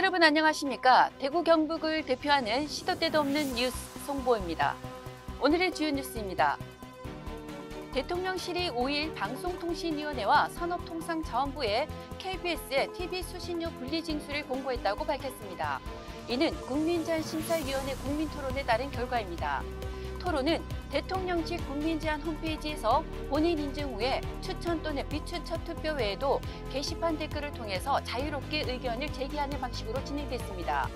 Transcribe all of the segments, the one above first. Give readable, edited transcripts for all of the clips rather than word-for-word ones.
여러분 안녕하십니까? 대구 경북을 대표하는 시도 때도 없는 뉴스 송보입니다. 오늘의 주요 뉴스입니다. 대통령실이 5일 방송통신위원회와 산업통상자원부에 KBS의 TV 수신료 분리 징수를 공고했다고 밝혔습니다. 이는 국민제한심사위원회 국민토론에 따른 결과입니다. 토론은 대통령직 국민제한 홈페이지에서 본인 인증 후에 추천 또는 비추천 투표 외에도 게시판 댓글을 통해서 자유롭게 의견을 제기하는 방식으로 진행됐습니다.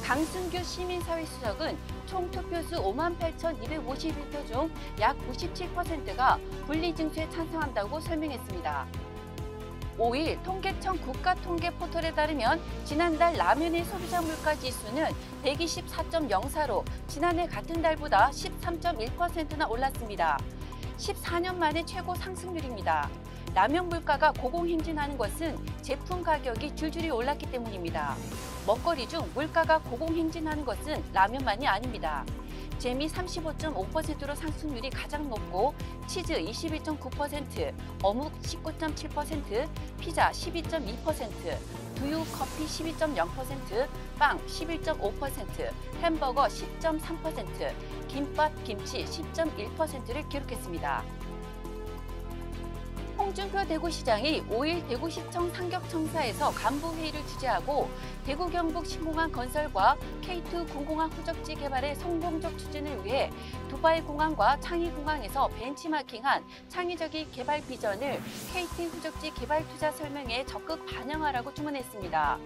강순규 시민사회수석은 총 투표수 58,251표 중 약 97%가 분리징수에 찬성한다고 설명했습니다. 5일 통계청 국가통계 포털에 따르면 지난달 라면의 소비자 물가 지수는 124.04로 지난해 같은 달보다 13.1%나 올랐습니다. 14년 만에 최고 상승률입니다. 라면 물가가 고공행진하는 것은 제품 가격이 줄줄이 올랐기 때문입니다. 먹거리 중 물가가 고공행진하는 것은 라면만이 아닙니다. 잼이 35.5%로 상승률이 가장 높고 치즈 21.9%, 어묵 19.7%, 피자 12.2%, 두유, 커피 12.0%, 빵 11.5%, 햄버거 10.3%, 김밥, 김치 10.1%를 기록했습니다. 홍준표 대구시장이 5일 대구시청 상격청사에서 간부회의를 주재하고 대구 경북 신공항 건설과 K2 군공항 후적지 개발의 성공적 추진을 위해 두바이 공항과 창의 공항에서 벤치마킹한 창의적인 개발 비전을 KT 후적지 개발 투자 설명에 적극 반영하라고 주문했습니다.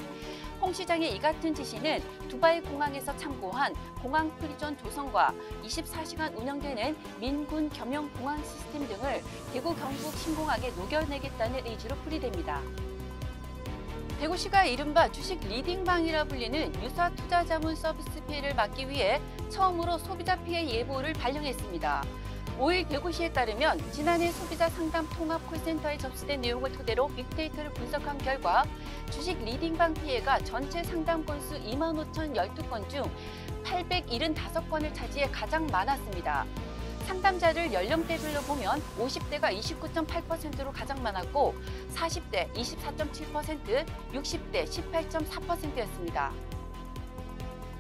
홍 시장의 이 같은 지시는 두바이 공항에서 참고한 공항 프리존 조성과 24시간 운영되는 민군 겸용 공항 시스템 등을 대구 경북 신공항에 녹여내겠다는 의지로 풀이됩니다. 대구시가 이른바 주식 리딩방이라 불리는 유사 투자 자문 서비스 피해를 막기 위해 처음으로 소비자 피해 예보를 발령했습니다. 5일 대구시에 따르면 지난해 소비자 상담 통합 콜센터에 접수된 내용을 토대로 빅데이터를 분석한 결과 주식 리딩방 피해가 전체 상담 건수 25,012건 중 875건을 차지해 가장 많았습니다. 상담자를 연령대별로 보면 50대가 29.8%로 가장 많았고 40대 24.7%, 60대 18.4%였습니다.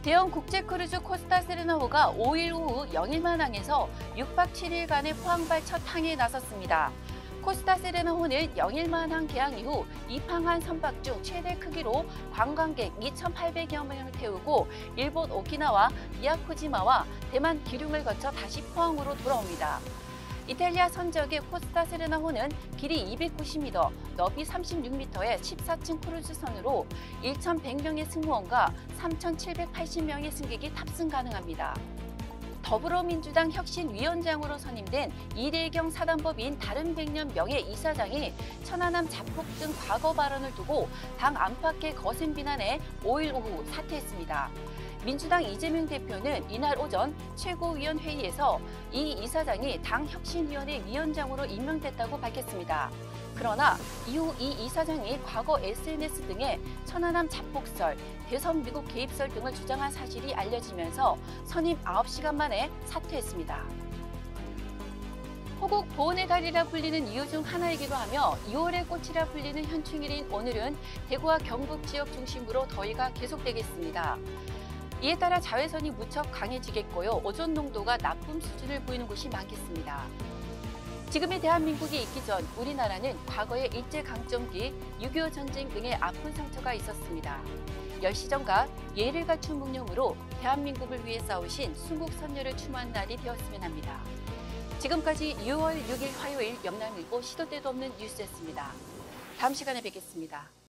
대형 국제크루즈 코스타 세레나호가 5일 오후 영일만항에서 6박 7일간의 포항발 첫 항해에 나섰습니다. 코스타 세레나호는 영일만항 개항 이후 입항한 선박 중 최대 크기로 관광객 2,800여 명을 태우고 일본 오키나와 미야코지마와 대만 기럝을 거쳐 다시 포항으로 돌아옵니다. 이탈리아 선적의 코스타 세레나호는 길이 290m, 너비 36m의 14층 크루즈선으로 1,100명의 승무원과 3,780명의 승객이 탑승 가능합니다. 더불어민주당 혁신위원장으로 선임된 이대경 사단법인 다른 백년 명예 이사장이 천안함 자폭 등 과거 발언을 두고 당 안팎의 거센 비난에 5일 오후 사퇴했습니다. 민주당 이재명 대표는 이날 오전 최고위원회의에서 이 이사장이 당 혁신위원회 위원장으로 임명됐다고 밝혔습니다. 그러나 이후 이 이사장이 과거 SNS 등에 천안함 자폭설, 대선 미국 개입설 등을 주장한 사실이 알려지면서 선임 9시간 만에 사퇴했습니다. 호국 보온의 달이라 불리는 이유 중 하나이기도 하며 2월의 꽃이라 불리는 현충일인 오늘은 대구와 경북 지역 중심으로 더위가 계속되겠습니다. 이에 따라 자외선이 무척 강해지겠고요. 오존 농도가 나쁨 수준을 보이는 곳이 많겠습니다. 지금의 대한민국이 있기 전 우리나라는 과거에 일제강점기, 6.25 전쟁 등의 아픈 상처가 있었습니다. 열시정과 예를 갖춘 묵념으로 대한민국을 위해 싸우신 순국 선열을 추모한 날이 되었으면 합니다. 지금까지 6월 6일 화요일 영남일보 시도 때도 없는 뉴스였습니다. 다음 시간에 뵙겠습니다.